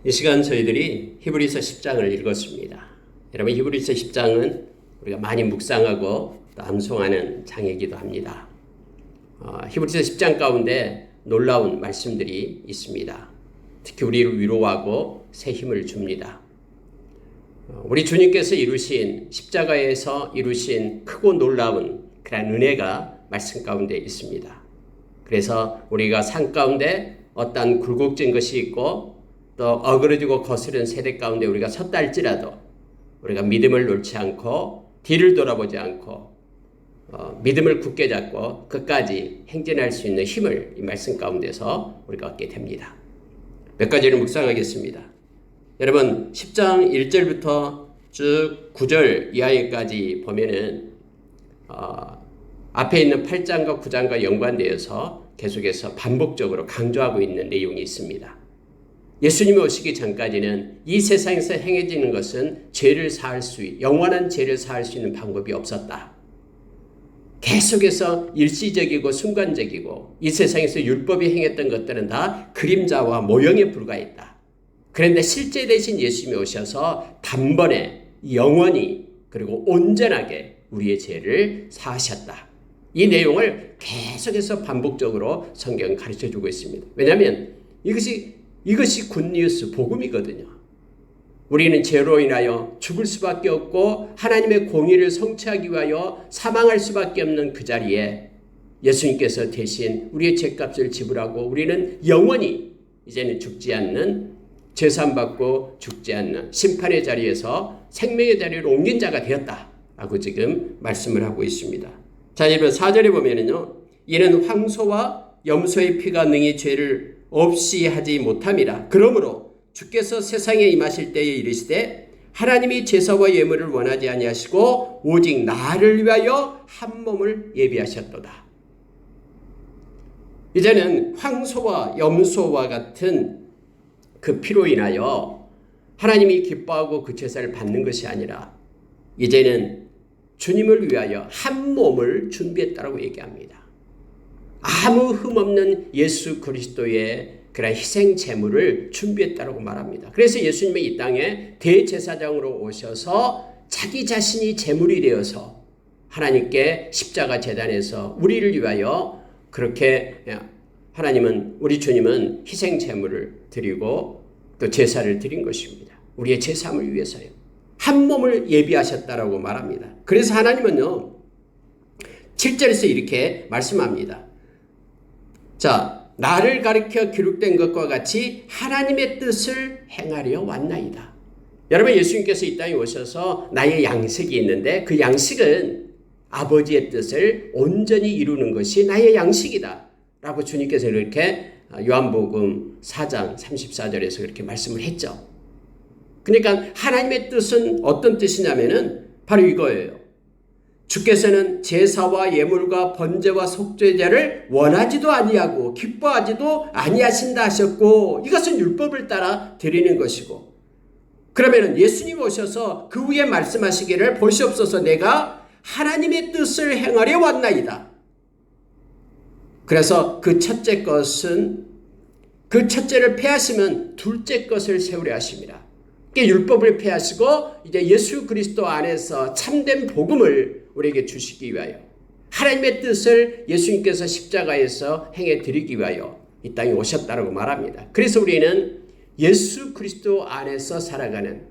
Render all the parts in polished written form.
이 시간 저희들이 히브리서 10장을 읽었습니다. 여러분, 히브리서 10장은 우리가 많이 묵상하고 또 암송하는 장이기도 합니다. 히브리서 10장 가운데 놀라운 말씀들이 있습니다. 특히 우리를 위로하고 새 힘을 줍니다. 우리 주님께서 이루신 십자가에서 이루신 크고 놀라운 그런 은혜가 말씀 가운데 있습니다. 그래서 우리가 삶 가운데 어떤 굴곡진 것이 있고 또 어그러지고 거스른 세대 가운데 우리가 섰다 할지라도 우리가 믿음을 놓지 않고 뒤를 돌아보지 않고 믿음을 굳게 잡고 끝까지 행진할 수 있는 힘을 이 말씀 가운데서 우리가 얻게 됩니다. 몇 가지를 묵상하겠습니다. 여러분 10장 1절부터 쭉 9절 이하에까지 보면은 앞에 있는 8장과 9장과 연관되어서 계속해서 반복적으로 강조하고 있는 내용이 있습니다. 예수님이 오시기 전까지는 이 세상에서 행해지는 것은 영원한 죄를 사할 수 있는 방법이 없었다. 계속해서 일시적이고 순간적이고 이 세상에서 율법이 행했던 것들은 다 그림자와 모형에 불과했다. 그런데 실제 대신 예수님이 오셔서 단번에 영원히 그리고 온전하게 우리의 죄를 사하셨다. 이 내용을 계속해서 반복적으로 성경은 가르쳐주고 있습니다. 왜냐하면 이것이 굿뉴스, 복음이거든요. 우리는 죄로 인하여 죽을 수밖에 없고 하나님의 공의를 성취하기 위하여 사망할 수밖에 없는 그 자리에 예수님께서 대신 우리의 죄값을 지불하고 우리는 영원히 이제는 죽지 않는, 죄산받고 죽지 않는 심판의 자리에서 생명의 자리로 옮긴 자가 되었다라고 지금 말씀을 하고 있습니다. 자, 여러분 4절에 보면은요, 이는 황소와 염소의 피가 능히 죄를 없이 하지 못함이라. 그러므로 주께서 세상에 임하실 때에 이르시되 하나님이 제사와 예물을 원하지 아니하시고 오직 나를 위하여 한 몸을 예비하셨도다. 이제는 황소와 염소와 같은 그 피로 인하여 하나님이 기뻐하고 그 제사를 받는 것이 아니라 이제는 주님을 위하여 한 몸을 준비했다고 얘기합니다. 아무 흠없는 예수 그리스도의 그런 희생 제물을 준비했다고 말합니다. 그래서 예수님이 이 땅에 대제사장으로 오셔서 자기 자신이 제물이 되어서 하나님께 십자가 제단에서 우리를 위하여 그렇게 우리 주님은 희생 제물을 드리고 또 제사를 드린 것입니다. 우리의 제사함을 위해서요. 한 몸을 예비하셨다라고 말합니다. 그래서 하나님은요, 7절에서 이렇게 말씀합니다. 자, 나를 가리켜 기록된 것과 같이 하나님의 뜻을 행하려 왔나이다. 여러분, 예수님께서 이 땅에 오셔서 나의 양식이 있는데 그 양식은 아버지의 뜻을 온전히 이루는 것이 나의 양식이다 라고 주님께서 이렇게 요한복음 4장 34절에서 그렇게 말씀을 했죠. 그러니까 하나님의 뜻은 어떤 뜻이냐면은 바로 이거예요. 주께서는 제사와 예물과 번제와 속죄제를 원하지도 아니하고 기뻐하지도 아니하신다 하셨고, 이것은 율법을 따라 드리는 것이고, 그러면은 예수님 오셔서 그 후에 말씀하시기를 보시옵소서 내가 하나님의 뜻을 행하려 왔나이다. 그래서 그 첫째를 폐하시면 둘째 것을 세우려 하십니다. 율법을 폐하시고 이제 예수 그리스도 안에서 참된 복음을 우리에게 주시기 위하여, 하나님의 뜻을 예수님께서 십자가에서 행해 드리기 위하여 이 땅에 오셨다고 말합니다. 그래서 우리는 예수 그리스도 안에서 살아가는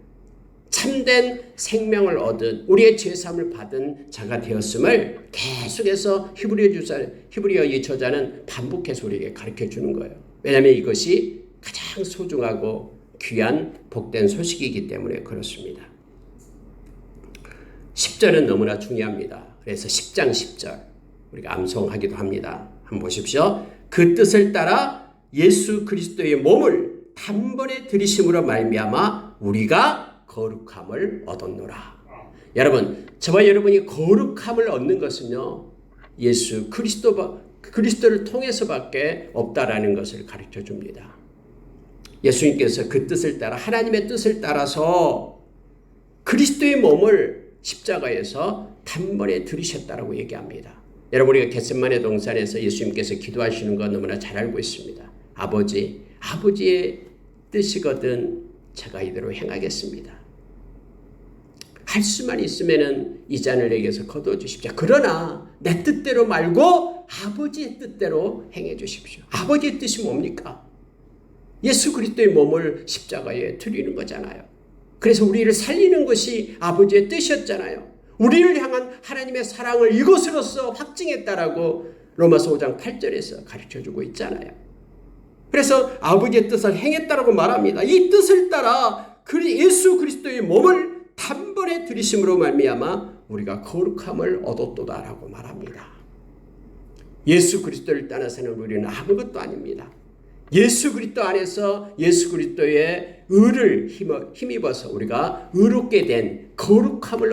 참된 생명을 얻은, 우리의 죄사함을 받은 자가 되었음을 계속해서 히브리어 이 저자는 반복해서 우리에게 가르쳐 주는 거예요. 왜냐하면 이것이 가장 소중하고 귀한 복된 소식이기 때문에 그렇습니다. 10절은 너무나 중요합니다. 그래서 10장 10절 우리가 암송하기도 합니다. 한번 보십시오. 그 뜻을 따라 예수 그리스도의 몸을 단번에 들이심으로 말미암아 우리가 거룩함을 얻었노라. 여러분, 저와 여러분이 거룩함을 얻는 것은요, 예수 그리스도를 통해서밖에 없다라는 것을 가르쳐 줍니다. 예수님께서 그 뜻을 따라, 하나님의 뜻을 따라서 그리스도의 몸을 십자가에서 단번에 들이셨다라고 얘기합니다. 여러분, 우리가 겟세마네 동산에서 예수님께서 기도하시는 거 너무나 잘 알고 있습니다. 아버지의 뜻이거든 제가 이대로 행하겠습니다. 할 수만 있으면은 이 잔을 내게서 거두어 주십시오. 그러나 내 뜻대로 말고 아버지의 뜻대로 행해 주십시오. 아버지의 뜻이 뭡니까? 예수 그리스도의 몸을 십자가에 드리는 거잖아요. 그래서 우리를 살리는 것이 아버지의 뜻이었잖아요. 우리를 향한 하나님의 사랑을 이것으로써 확증했다라고 로마서 5장 8절에서 가르쳐주고 있잖아요. 그래서 아버지의 뜻을 행했다라고 말합니다. 이 뜻을 따라 예수 그리스도의 몸을 단번에 들이심으로 말미암아 우리가 거룩함을 얻었도다라고 말합니다. 예수 그리스도를 떠나서는 우리는 아무것도 아닙니다. 예수 그리스도 안에서 예수 그리스도의 의를 힘입어서 우리가 의롭게 된 거룩함을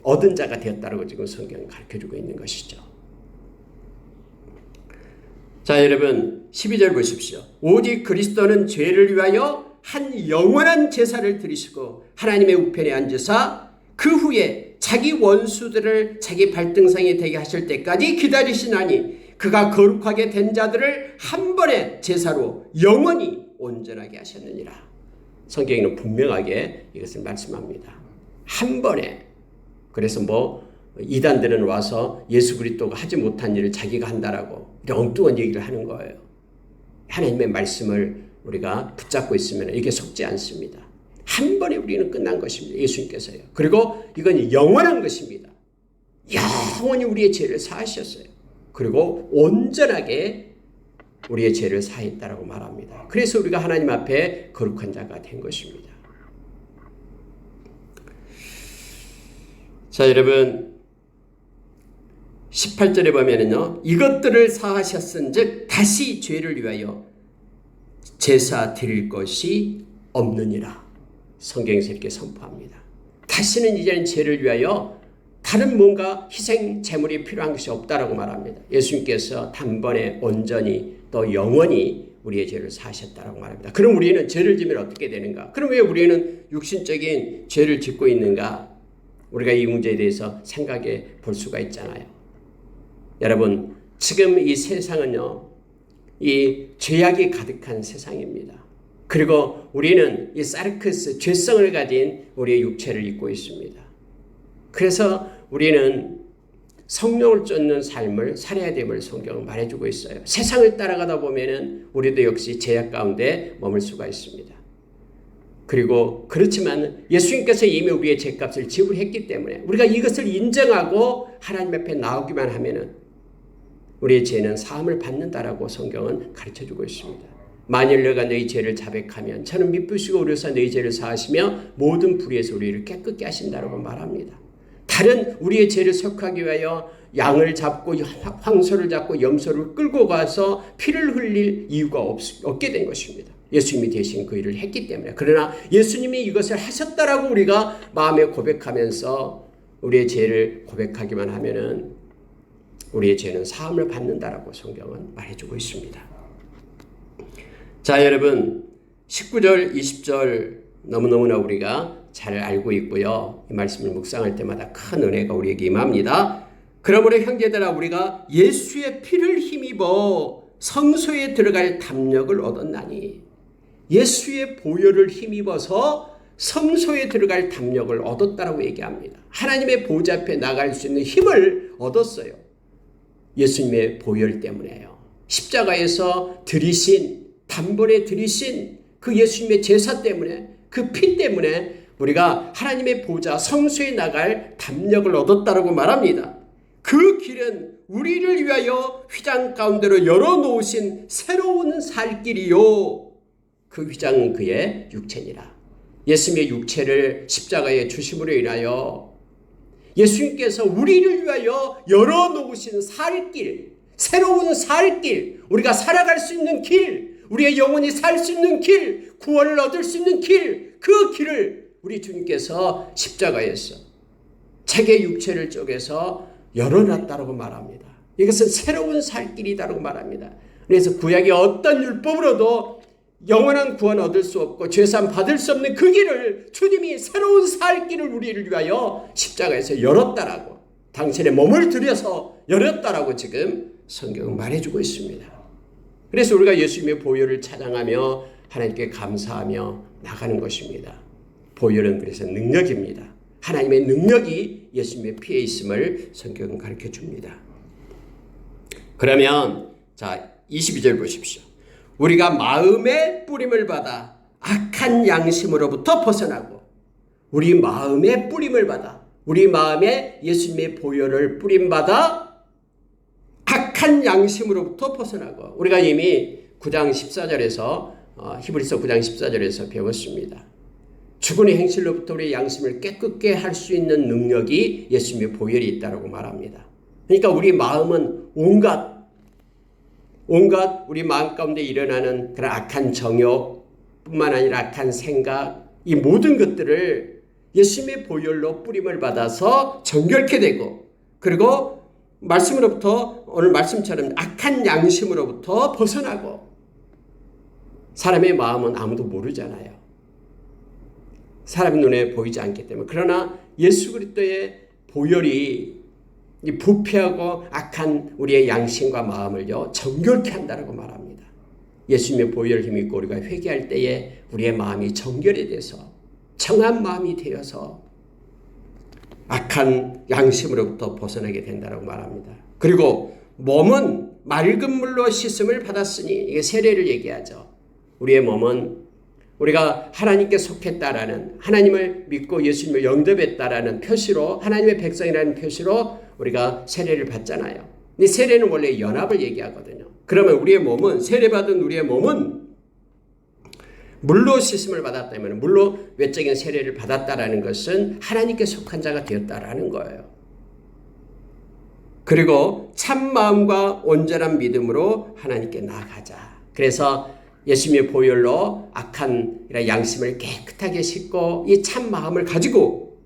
얻은 자가 되었다라고 지금 성경은 가르쳐주고 있는 것이죠. 자, 여러분 12절 보십시오. 오직 그리스도는 죄를 위하여 한 영원한 제사를 드리시고 하나님의 우편에 앉으사 그 후에 자기 원수들을 자기 발등상에 되게 하실 때까지 기다리시나니 그가 거룩하게 된 자들을 한 번의 제사로 영원히 온전하게 하셨느니라. 성경에는 분명하게 이것을 말씀합니다. 한 번에. 그래서 이단들은 와서 예수 그리스도가 하지 못한 일을 자기가 한다라고 엉뚱한 얘기를 하는 거예요. 하나님의 말씀을 우리가 붙잡고 있으면 이게 속지 않습니다. 한 번에 우리는 끝난 것입니다. 예수님께서요. 그리고 이건 영원한 것입니다. 영원히 우리의 죄를 사하셨어요. 그리고 온전하게 우리의 죄를 사했다라고 말합니다. 그래서 우리가 하나님 앞에 거룩한 자가 된 것입니다. 자, 여러분 18절에 보면은요. 이것들을 사하셨은즉 다시 죄를 위하여 제사 드릴 것이 없느니라. 성경에서 이렇게 선포합니다. 다시는 이제는 죄를 위하여 다른 뭔가 희생 제물이 필요한 것이 없다라고 말합니다. 예수님께서 단번에 온전히 또 영원히 우리의 죄를 사하셨다라고 말합니다. 그럼 우리는 죄를 지면 어떻게 되는가? 그럼 왜 우리는 육신적인 죄를 짓고 있는가? 우리가 이 문제에 대해서 생각해 볼 수가 있잖아요. 여러분, 지금 이 세상은요, 이 죄악이 가득한 세상입니다. 그리고 우리는 이 사르크스, 죄성을 가진 우리의 육체를 입고 있습니다. 그래서 우리는 성령을 쫓는 삶을 살아야 됨을 성경은 말해주고 있어요. 세상을 따라가다 보면은 우리도 역시 죄악 가운데 머물 수가 있습니다. 그리고 그렇지만 예수님께서 이미 우리의 죄값을 지불했기 때문에 우리가 이것을 인정하고 하나님 앞에 나오기만 하면은 우리의 죄는 사함을 받는다라고 성경은 가르쳐주고 있습니다. 만일 너가 너희 죄를 자백하면 저는 미쁘시고 오려서 너희 죄를 사하시며 모든 불의에서 우리를 깨끗게 하신다라고 말합니다. 다른 우리의 죄를 속하기 위하여 양을 잡고 황소를 잡고 염소를 끌고 가서 피를 흘릴 이유가 없게 된 것입니다. 예수님이 대신 그 일을 했기 때문에. 그러나 예수님이 이것을 하셨다라고 우리가 마음에 고백하면서 우리의 죄를 고백하기만 하면은 우리의 죄는 사함을 받는다라고 성경은 말해주고 있습니다. 자, 여러분 19절 20절 너무너무나 우리가 잘 알고 있고요. 이 말씀을 묵상할 때마다 큰 은혜가 우리에게 임합니다. 그러므로 형제들아 우리가 예수의 피를 힘입어 성소에 들어갈 담력을 얻었나니, 예수의 보혈을 힘입어서 성소에 들어갈 담력을 얻었다라고 얘기합니다. 하나님의 보좌 앞에 나갈 수 있는 힘을 얻었어요. 예수님의 보혈 때문에요. 십자가에서 단번에 들이신 그 예수님의 제사 때문에, 그 피 때문에 우리가 하나님의 보좌 성소에 나갈 담력을 얻었다라고 말합니다. 그 길은 우리를 위하여 휘장 가운데로 열어놓으신 새로운 살 길이요, 그 휘장은 그의 육체니라. 예수님의 육체를 십자가에 주심으로 인하여 예수님께서 우리를 위하여 열어놓으신 살길, 새로운 살길, 우리가 살아갈 수 있는 길, 우리의 영혼이 살 수 있는 길, 구원을 얻을 수 있는 길, 그 길을 우리 주님께서 십자가에서 자기의 육체를 쪼개서 열어놨다고 말합니다. 이것은 새로운 살길이다라고 말합니다. 그래서 구약의 어떤 율법으로도 영원한 구원 얻을 수 없고 죄사함 받을 수 없는 그 길을 주님이 새로운 살길을 우리를 위하여 십자가에서 열었다라고, 당신의 몸을 들여서 열었다라고 지금 성경은 말해주고 있습니다. 그래서 우리가 예수님의 보혈을 찬양하며 하나님께 감사하며 나가는 것입니다. 보혈은 그래서 능력입니다. 하나님의 능력이 예수님의 피에 있음을 성경은 가르쳐 줍니다. 그러면 자 22절 보십시오. 우리가 마음의 뿌림을 받아 악한 양심으로부터 벗어나고, 우리 마음의 뿌림을 받아, 우리 마음에 예수님의 보혈을 뿌림받아 악한 양심으로부터 벗어나고, 우리가 이미 9장 14절에서 히브리서 9장 14절에서 배웠습니다. 죽은 행실로부터 우리의 양심을 깨끗게 할 수 있는 능력이 예수님의 보혈이 있다고 말합니다. 그러니까 우리 마음은 온갖 우리 마음 가운데 일어나는 그런 악한 정욕뿐만 아니라 악한 생각, 이 모든 것들을 예수님의 보혈로 뿌림을 받아서 정결케 되고, 그리고 말씀으로부터, 오늘 말씀처럼 악한 양심으로부터 벗어나고. 사람의 마음은 아무도 모르잖아요. 사람의 눈에 보이지 않기 때문에. 그러나 예수 그리스도의 보혈이 이 부패하고 악한 우리의 양심과 마음을요 정결케 한다라고 말합니다. 예수님의 보혈을 힘입고 우리가 회개할 때에 우리의 마음이 정결이 돼서 정한 마음이 되어서 악한 양심으로부터 벗어나게 된다라고 말합니다. 그리고 몸은 맑은 물로 씻음을 받았으니, 이게 세례를 얘기하죠. 우리의 몸은 우리가 하나님께 속했다라는, 하나님을 믿고 예수님을 영접했다라는 표시로, 하나님의 백성이라는 표시로 우리가 세례를 받잖아요. 근데 세례는 원래 연합을 얘기하거든요. 그러면 우리의 몸은, 세례받은 우리의 몸은 물로 씻음을 받았다면, 물로 외적인 세례를 받았다라는 것은 하나님께 속한 자가 되었다라는 거예요. 그리고 참 마음과 온전한 믿음으로 하나님께 나아가자. 그래서 예수님의 보혈로 악한 양심을 깨끗하게 씻고 이 참 마음을 가지고,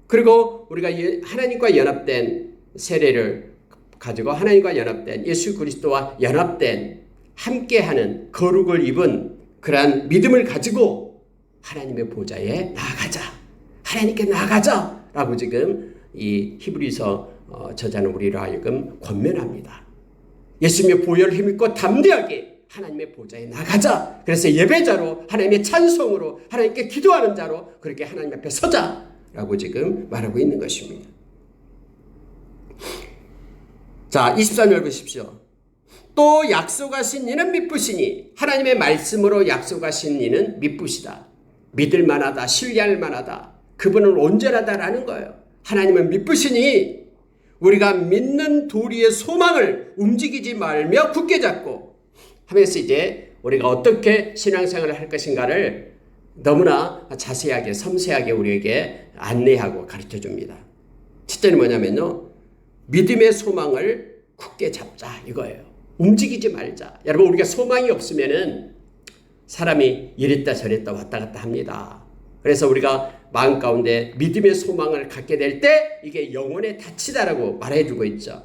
그리고 우리가 하나님과 연합된 세례를 가지고 하나님과 연합된 예수 그리스도와 연합된 함께하는 거룩을 입은 그러한 믿음을 가지고 하나님의 보좌에 나아가자, 하나님께 나아가자 라고 지금 이 히브리서 저자는 우리로 하여금 권면합니다. 예수님의 보혈을 힘입고 담대하게 하나님의 보좌에 나가자. 그래서 예배자로, 하나님의 찬송으로, 하나님께 기도하는 자로 그렇게 하나님 앞에 서자라고 지금 말하고 있는 것입니다. 자, 23절 보십시오. 또 약속하신 이는 미쁘시니, 하나님의 말씀으로 약속하신 이는 미쁘시다. 믿을 만하다, 신뢰할 만하다, 그분은 온전하다라는 거예요. 하나님은 미쁘시니 우리가 믿는 도리의 소망을 움직이지 말며 굳게 잡고 하면서 이제 우리가 어떻게 신앙생활을 할 것인가를 너무나 자세하게 섬세하게 우리에게 안내하고 가르쳐 줍니다. 첫째는 뭐냐면요, 믿음의 소망을 굳게 잡자 이거예요. 움직이지 말자. 여러분, 우리가 소망이 없으면은 사람이 이랬다 저랬다 왔다 갔다 합니다. 그래서 우리가 마음 가운데 믿음의 소망을 갖게 될 때 이게 영혼의 닻이다라고 말해주고 있죠.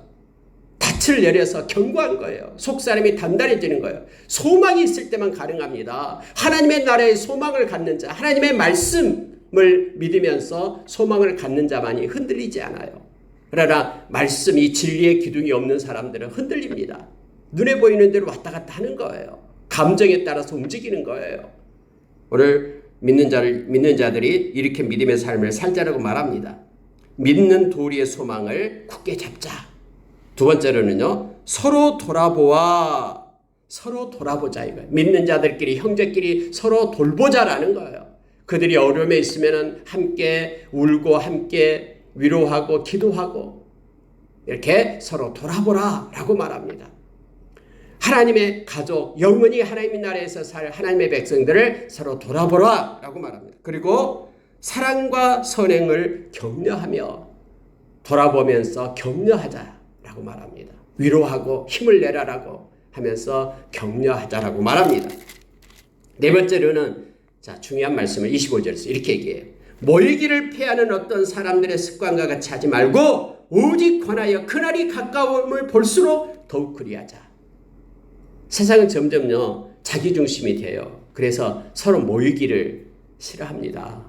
닻을 내려서 견고한 거예요. 속사람이 단단해지는 거예요. 소망이 있을 때만 가능합니다. 하나님의 나라에 소망을 갖는 자, 하나님의 말씀을 믿으면서 소망을 갖는 자만이 흔들리지 않아요. 그러나 말씀이 진리의 기둥이 없는 사람들은 흔들립니다. 눈에 보이는 대로 왔다 갔다 하는 거예요. 감정에 따라서 움직이는 거예요. 오늘 믿는 자들이 이렇게 믿음의 삶을 살자라고 말합니다. 믿는 도리의 소망을 굳게 잡자. 두 번째로는요, 서로 돌아보자 이거예요. 믿는 자들끼리, 형제끼리 서로 돌보자라는 거예요. 그들이 어려움에 있으면 함께 울고 함께 위로하고 기도하고 이렇게 서로 돌아보라라고 말합니다. 하나님의 가족, 영원히 하나님의 나라에서 살 하나님의 백성들을 서로 돌아보라라고 말합니다. 그리고 사랑과 선행을 격려하며 돌아보면서 격려하자라고 말합니다. 위로하고 힘을 내라라고 하면서 격려하자라고 말합니다. 네 번째로는 중요한 말씀을 25절에서 이렇게 얘기해요. 모이기를 패하는 어떤 사람들의 습관과 같이 하지 말고 오직 권하여 그날이 가까움을 볼수록 더욱 그리하자. 세상은 점점요 자기중심이 돼요. 그래서 서로 모이기를 싫어합니다.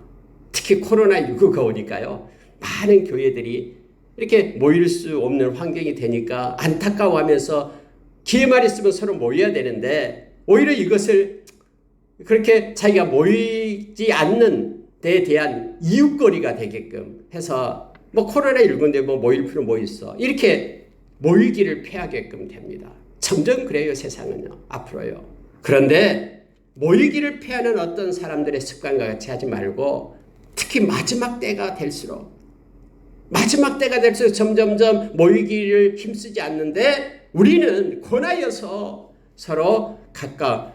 특히 코로나19가 오니까요, 많은 교회들이 이렇게 모일 수 없는 환경이 되니까 안타까워하면서 기회만 있으면 서로 모여야 되는데 오히려 이것을 그렇게 자기가 모이지 않는 데에 대한 이유거리가 되게끔 해서 뭐 코로나19인데 뭐 모일 필요 뭐 있어. 이렇게 모이기를 피하게끔 됩니다. 점점 그래요, 세상은요. 앞으로요. 그런데 모이기를 피하는 어떤 사람들의 습관과 같이 하지 말고 특히 마지막 때가 될수록 점점점 모이기를 힘쓰지 않는데 우리는 권하여서 서로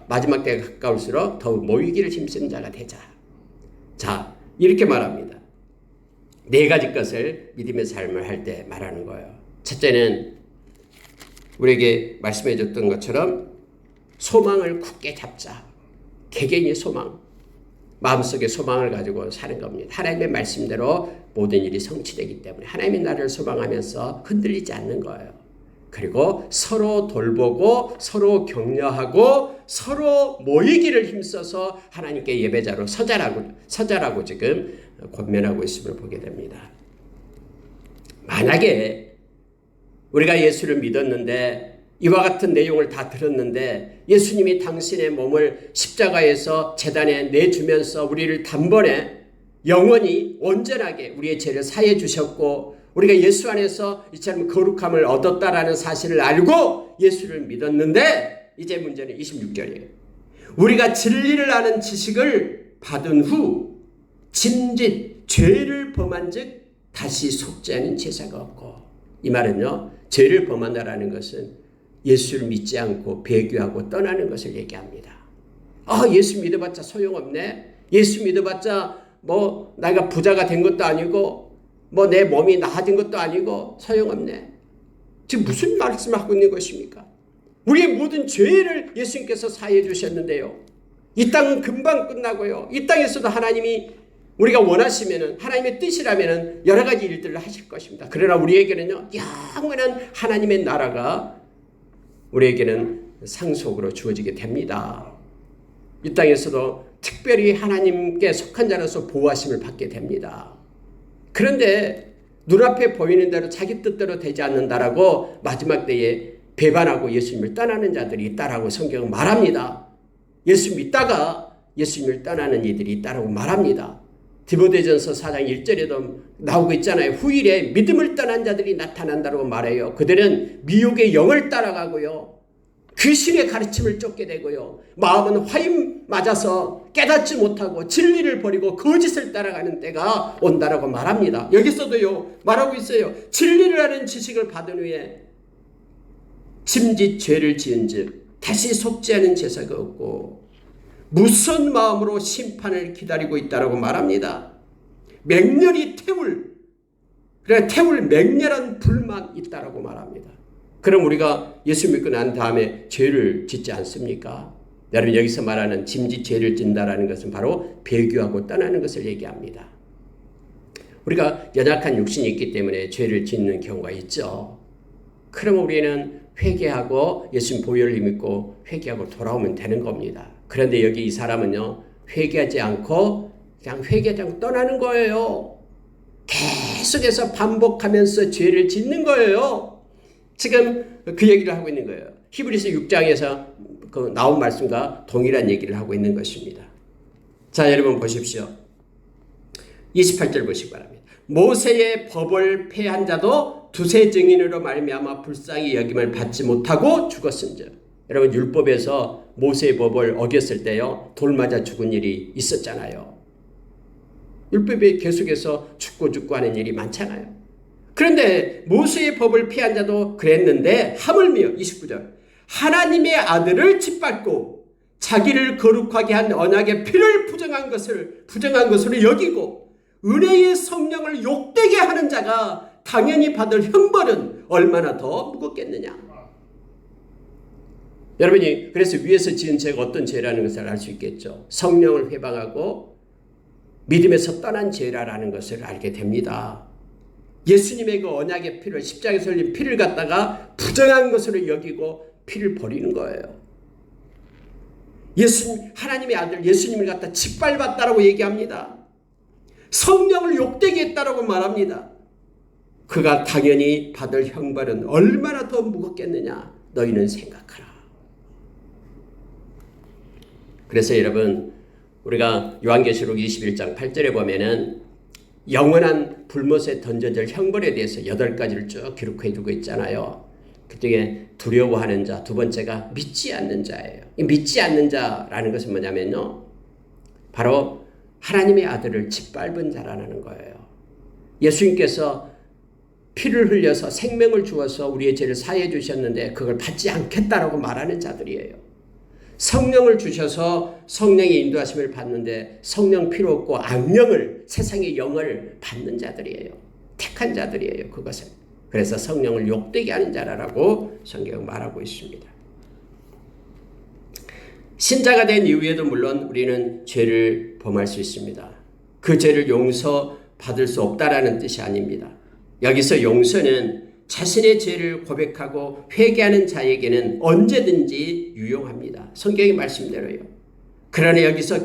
마지막 때가 가까울수록 더욱 모이기를 힘쓰는 자가 되자. 자, 이렇게 말합니다. 4가지 것을 믿음의 삶을 할 때 말하는 거예요. 첫째는 우리에게 말씀해 줬던 것처럼 소망을 굳게 잡자. 개개인의 소망, 마음속에 소망을 가지고 사는 겁니다. 하나님의 말씀대로 모든 일이 성취되기 때문에 하나님의 나라를 소망하면서 흔들리지 않는 거예요. 그리고 서로 돌보고 서로 격려하고 서로 모이기를 힘써서 하나님께 예배자로 서자라고 지금 권면하고 있음을 보게 됩니다. 만약에 우리가 예수를 믿었는데 이와 같은 내용을 다 들었는데 예수님이 당신의 몸을 십자가에서 제단에 내주면서 우리를 단번에 영원히 온전하게 우리의 죄를 사해 주셨고 우리가 예수 안에서 이처럼 거룩함을 얻었다라는 사실을 알고 예수를 믿었는데 이제 문제는 26절이에요. 우리가 진리를 아는 지식을 받은 후 짐짓 죄를 범한 즉 다시 속죄하는 제사가 없고, 이 말은요, 죄를 범한다라는 것은 예수를 믿지 않고 배교하고 떠나는 것을 얘기합니다. 예수 믿어봤자 소용없네. 예수 믿어봤자 뭐 내가 부자가 된 것도 아니고 뭐 내 몸이 나아진 것도 아니고 소용없네. 지금 무슨 말씀을 하고 있는 것입니까? 우리의 모든 죄를 예수님께서 사해 주셨는데요. 이 땅은 금방 끝나고요. 이 땅에서도 하나님이 우리가 원하시면은 하나님의 뜻이라면은 여러 가지 일들을 하실 것입니다. 그러나 우리에게는요, 영원한 하나님의 나라가 우리에게는 상속으로 주어지게 됩니다. 이 땅에서도 특별히 하나님께 속한 자로서 보호하심을 받게 됩니다. 그런데 눈앞에 보이는 대로 자기 뜻대로 되지 않는다라고 마지막 때에 배반하고 예수님을 떠나는 자들이 있다라고 성경은 말합니다. 예수 믿다가 예수님을 떠나는 이들이 있다라고 말합니다. 디모데전서 4장 1절에도 나오고 있잖아요. 후일에 믿음을 떠난 자들이 나타난다고 말해요. 그들은 미혹의 영을 따라가고요. 귀신의 가르침을 쫓게 되고요. 마음은 화임 맞아서 깨닫지 못하고 진리를 버리고 거짓을 따라가는 때가 온다라고 말합니다. 여기서도요 말하고 있어요. 진리를 아는 지식을 받은 후에 짐짓 죄를 지은 즉 다시 속죄하는 제사가 없고 무슨 마음으로 심판을 기다리고 있다라고 말합니다. 맹렬히 태울 맹렬한 불만 있다라고 말합니다. 그럼 우리가 예수 믿고 난 다음에 죄를 짓지 않습니까? 여러분, 여기서 말하는 짐짓 죄를 짓는다라는 것은 바로 배교하고 떠나는 것을 얘기합니다. 우리가 연약한 육신이 있기 때문에 죄를 짓는 경우가 있죠. 그럼 우리는 회개하고 예수님 보혈을 믿고 회개하고 돌아오면 되는 겁니다. 그런데 여기 이 사람은요, 회개하지 않고 그냥 회개하지 않고 떠나는 거예요. 계속해서 반복하면서 죄를 짓는 거예요. 지금 그 얘기를 하고 있는 거예요. 히브리서 6장에서 그 나온 말씀과 동일한 얘기를 하고 있는 것입니다. 자, 여러분 보십시오. 28절 보시기 바랍니다. 모세의 법을 폐한 자도 두세 증인으로 말미암아 불쌍히 여김을 받지 못하고 죽었은즉. 여러분, 율법에서 모세의 법을 어겼을 때요, 돌 맞아 죽은 일이 있었잖아요. 율법에 계속해서 죽고 하는 일이 많잖아요. 그런데 모세의 법을 피한 자도 그랬는데 하물며 29절 하나님의 아들을 짓밟고 자기를 거룩하게 한 언약의 피를 부정한 것으로 여기고 은혜의 성령을 욕되게 하는 자가 당연히 받을 형벌은 얼마나 더 무겁겠느냐. 여러분이 그래서 위에서 지은 죄가 어떤 죄라는 것을 알 수 있겠죠. 성령을 회방하고 믿음에서 떠난 죄라는 것을 알게 됩니다. 예수님의 그 언약의 피를, 십자가에서 흘린 피를 갖다가 부정한 것으로 여기고 피를 버리는 거예요. 하나님의 아들 예수님을 갖다 짓밟았다라고 얘기합니다. 성령을 욕되게 했다라고 말합니다. 그가 당연히 받을 형벌은 얼마나 더 무겁겠느냐 너희는 생각하라. 그래서 여러분, 우리가 요한계시록 21장 8절에 보면은 영원한 불못에 던져질 형벌에 대해서 8가지를 쭉 기록해 두고 있잖아요. 그중에 두려워하는 자, 두 번째가 믿지 않는 자예요. 이 믿지 않는 자라는 것은 뭐냐면요, 바로 하나님의 아들을 짓밟은 자라는 거예요. 예수님께서 피를 흘려서 생명을 주어서 우리의 죄를 사해 주셨는데 그걸 받지 않겠다라고 말하는 자들이에요. 성령을 주셔서 성령의 인도하심을 받는데 성령 필요 없고 악령을, 세상의 영을 받는 자들이에요. 택한 자들이에요, 그것을. 그래서 성령을 욕되게 하는 자라고 성경은 말하고 있습니다. 신자가 된 이후에도 물론 우리는 죄를 범할 수 있습니다. 그 죄를 용서받을 수 없다라는 뜻이 아닙니다. 여기서 용서는 자신의 죄를 고백하고 회개하는 자에게는 언제든지 유용합니다. 성경의 말씀대로요. 그러나 여기서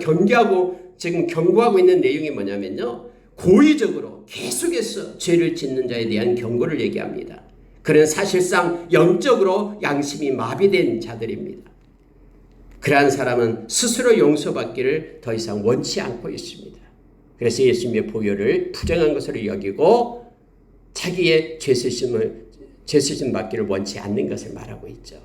지금 경고하고 있는 내용이 뭐냐면요, 고의적으로 계속해서 죄를 짓는 자에 대한 경고를 얘기합니다. 그는 사실상 영적으로 양심이 마비된 자들입니다. 그러한 사람은 스스로 용서받기를 더 이상 원치 않고 있습니다. 그래서 예수님의 보혈을 부정한 것으로 여기고 자기의 죄쓰심 받기를 원치 않는 것을 말하고 있죠.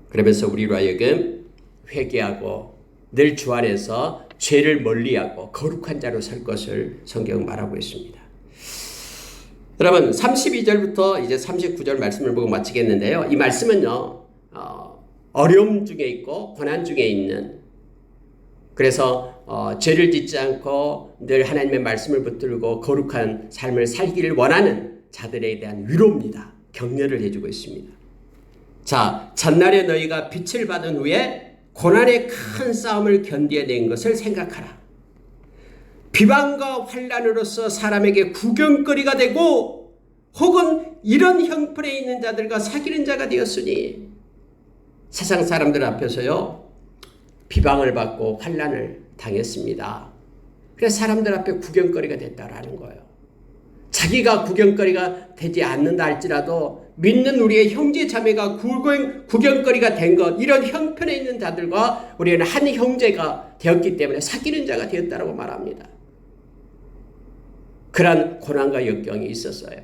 그러면서 우리로 하여금 회개하고 늘 주 안에서 죄를 멀리하고 거룩한 자로 설 것을 성경은 말하고 있습니다. 여러분, 32절부터 이제 39절 말씀을 보고 마치겠는데요. 이 말씀은요, 어려움 중에 있고 고난 중에 있는, 그래서 죄를 짓지 않고 늘 하나님의 말씀을 붙들고 거룩한 삶을 살기를 원하는 자들에 대한 위로입니다. 격려를 해주고 있습니다. 자, 전날에 너희가 빛을 받은 후에 고난의 큰 싸움을 견뎌낸 것을 생각하라. 비방과 환난으로서 사람에게 구경거리가 되고 혹은 이런 형편에 있는 자들과 사귀는 자가 되었으니, 세상 사람들 앞에서요 비방을 받고 환난을 당했습니다. 그래서 사람들 앞에 구경거리가 됐다라는 거예요. 자기가 구경거리가 되지 않는다 할지라도 믿는 우리의 형제 자매가 구경거리가 된 것, 이런 형편에 있는 자들과 우리는 한 형제가 되었기 때문에 사귀는 자가 되었다고 말합니다. 그러한 고난과 역경이 있었어요.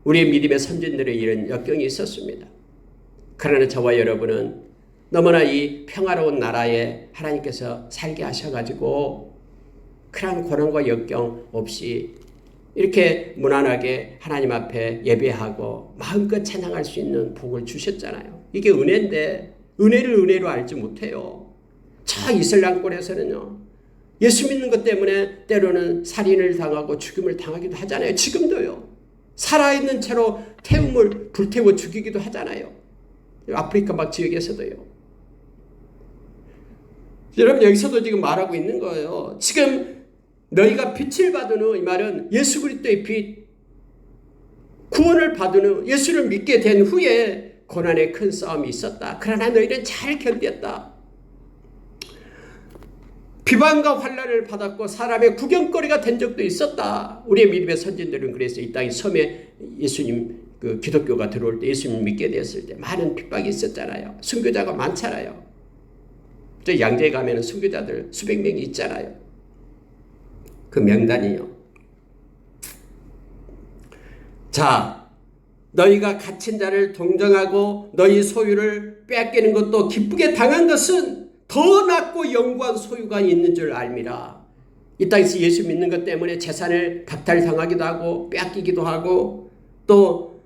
우리의 믿음의 선진들의 이런 역경이 있었습니다. 그러나 저와 여러분은 너무나 이 평화로운 나라에 하나님께서 살게 하셔가지고 그러한 고난과 역경 없이 이렇게 무난하게 하나님 앞에 예배하고 마음껏 찬양할 수 있는 복을 주셨잖아요. 이게 은혜인데 은혜를 은혜로 알지 못해요. 저 이슬람권에서는요, 예수 믿는 것 때문에 때로는 살인을 당하고 죽임을 당하기도 하잖아요. 지금도요. 살아있는 채로 불태워 죽이기도 하잖아요. 아프리카 막 지역에서도요. 여러분, 여기서도 지금 말하고 있는 거예요. 지금 너희가 빛을 받은 후, 이 말은 예수 그리스도의 빛, 구원을 받은 후 예수를 믿게 된 후에 고난의 큰 싸움이 있었다. 그러나 너희는 잘 견뎠다. 비방과 환난을 받았고 사람의 구경거리가 된 적도 있었다. 우리의 믿음의 선진들은 그래서 이 땅에 섬에 예수님 기독교가 들어올 때, 예수님 믿게 되었을 때 많은 핍박이 있었잖아요. 순교자가 많잖아요. 저 양재에 가면 순교자들 수백 명이 있잖아요. 그 명단이요. 자, 너희가 갇힌 자를 동정하고 너희 소유를 빼앗기는 것도 기쁘게 당한 것은 더 낫고 영구한 소유가 있는 줄 알미라. 이 땅에서 예수 믿는 것 때문에 재산을 박탈당하기도 하고 빼앗기기도 하고 또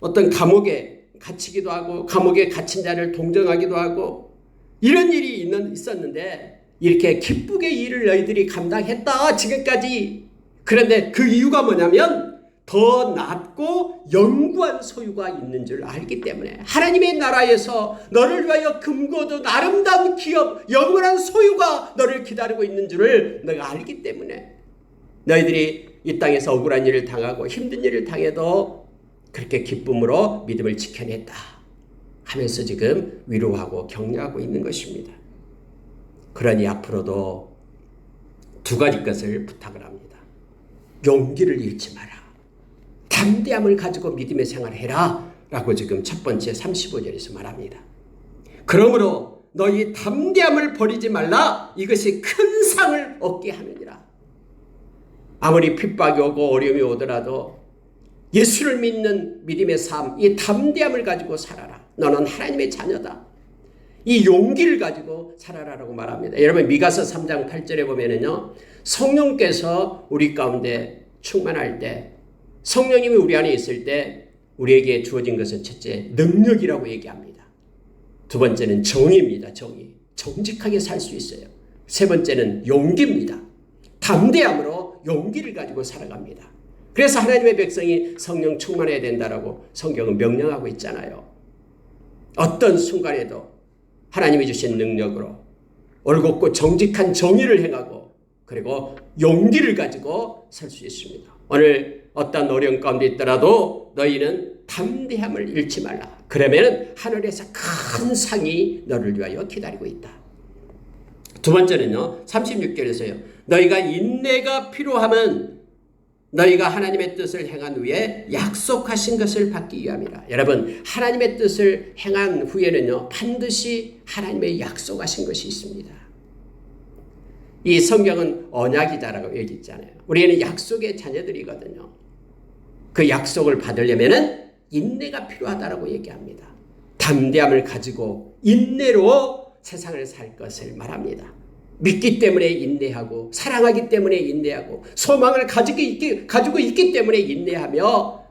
어떤 감옥에 갇히기도 하고 감옥에 갇힌 자를 동정하기도 하고 이런 일이 있었는데 이렇게 기쁘게 일을 너희들이 감당했다 지금까지. 그런데 그 이유가 뭐냐면 더 낫고 영구한 소유가 있는 줄 알기 때문에, 하나님의 나라에서 너를 위하여 금고도 아름다운 기업, 영원한 소유가 너를 기다리고 있는 줄을 너가 알기 때문에 너희들이 이 땅에서 억울한 일을 당하고 힘든 일을 당해도 그렇게 기쁨으로 믿음을 지켜냈다 하면서 지금 위로하고 격려하고 있는 것입니다. 그러니 앞으로도 두 가지 것을 부탁을 합니다. 용기를 잃지 마라. 담대함을 가지고 믿음의 생활을 해라 라고 지금 첫 번째 35절에서 말합니다. 그러므로 너희 담대함을 버리지 말라. 이것이 큰 상을 얻게 하느니라. 아무리 핍박이 오고 어려움이 오더라도 예수를 믿는 믿음의 삶, 이 담대함을 가지고 살아라. 너는 하나님의 자녀다. 이 용기를 가지고 살아라라고 말합니다. 여러분 미가서 3장 8절에 보면은요, 성령께서 우리 가운데 충만할 때, 성령님이 우리 안에 있을 때 우리에게 주어진 것은 첫째 능력이라고 얘기합니다. 두 번째는 정의입니다. 정의. 정직하게 살 수 있어요. 세 번째는 용기입니다. 담대함으로 용기를 가지고 살아갑니다. 그래서 하나님의 백성이 성령 충만해야 된다라고 성경은 명령하고 있잖아요. 어떤 순간에도 하나님이 주신 능력으로 올곧고 정직한 정의를 행하고 그리고 용기를 가지고 살 수 있습니다. 오늘 어떤 어려움 가운데 있더라도 너희는 담대함을 잃지 말라. 그러면 하늘에서 큰 상이 너를 위하여 기다리고 있다. 두 번째는요, 36절에서요. 너희가 인내가 필요하면 너희가 하나님의 뜻을 행한 후에 약속하신 것을 받기 위함이라. 여러분, 하나님의 뜻을 행한 후에는요, 반드시 하나님의 약속하신 것이 있습니다. 이 성경은 언약이다라고 얘기했잖아요. 우리는 약속의 자녀들이거든요. 그 약속을 받으려면은 인내가 필요하다라고 얘기합니다. 담대함을 가지고 인내로 세상을 살 것을 말합니다. 믿기 때문에 인내하고 사랑하기 때문에 인내하고 소망을 가지고 있기 때문에 인내하며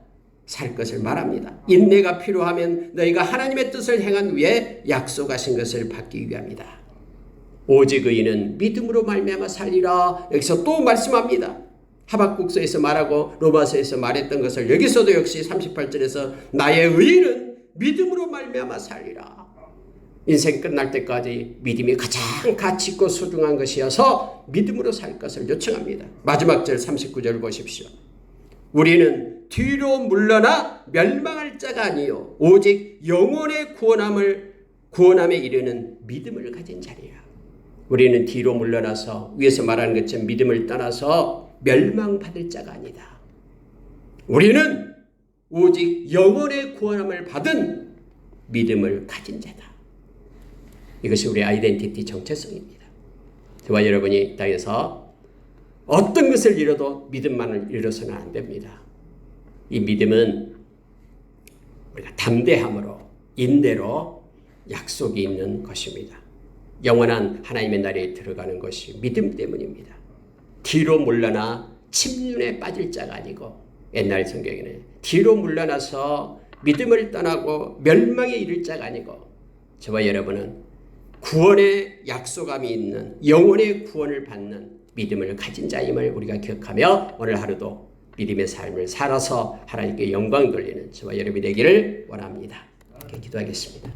살 것을 말합니다. 인내가 필요하면 너희가 하나님의 뜻을 행한 후에 약속하신 것을 받기 위함이다. 오직 의인은 믿음으로 말미암아 살리라. 여기서 또 말씀합니다. 하박국서에서 말하고 로마서에서 말했던 것을 여기서도 역시 38절에서 나의 의인은 믿음으로 말미암아 살리라. 인생 끝날 때까지 믿음이 가장 가치 있고 소중한 것이어서 믿음으로 살 것을 요청합니다. 마지막 절 39절 보십시오. 우리는 뒤로 물러나 멸망할 자가 아니요 오직 영혼의 구원함에 이르는 믿음을 가진 자리야. 우리는 뒤로 물러나서 위에서 말하는 것처럼 믿음을 떠나서 멸망받을 자가 아니다. 우리는 오직 영혼의 구원함을 받은 믿음을 가진 자다. 이것이 우리의 아이덴티티 정체성입니다. 저와 여러분이 이 땅에서 어떤 것을 잃어도 믿음만을 잃어서는 안 됩니다. 이 믿음은 우리가 담대함으로 인내로 약속이 있는 것입니다. 영원한 하나님의 나라에 들어가는 것이 믿음 때문입니다. 뒤로 물러나 침륜에 빠질 자가 아니고 옛날 성경에는 뒤로 물러나서 믿음을 떠나고 멸망에 이를 자가 아니고 저와 여러분은 구원의 약속함이 있는 영혼의 구원을 받는 믿음을 가진 자임을 우리가 기억하며 오늘 하루도 믿음의 삶을 살아서 하나님께 영광 돌리는 저와 여러분이 되기를 원합니다. 이렇게 기도하겠습니다.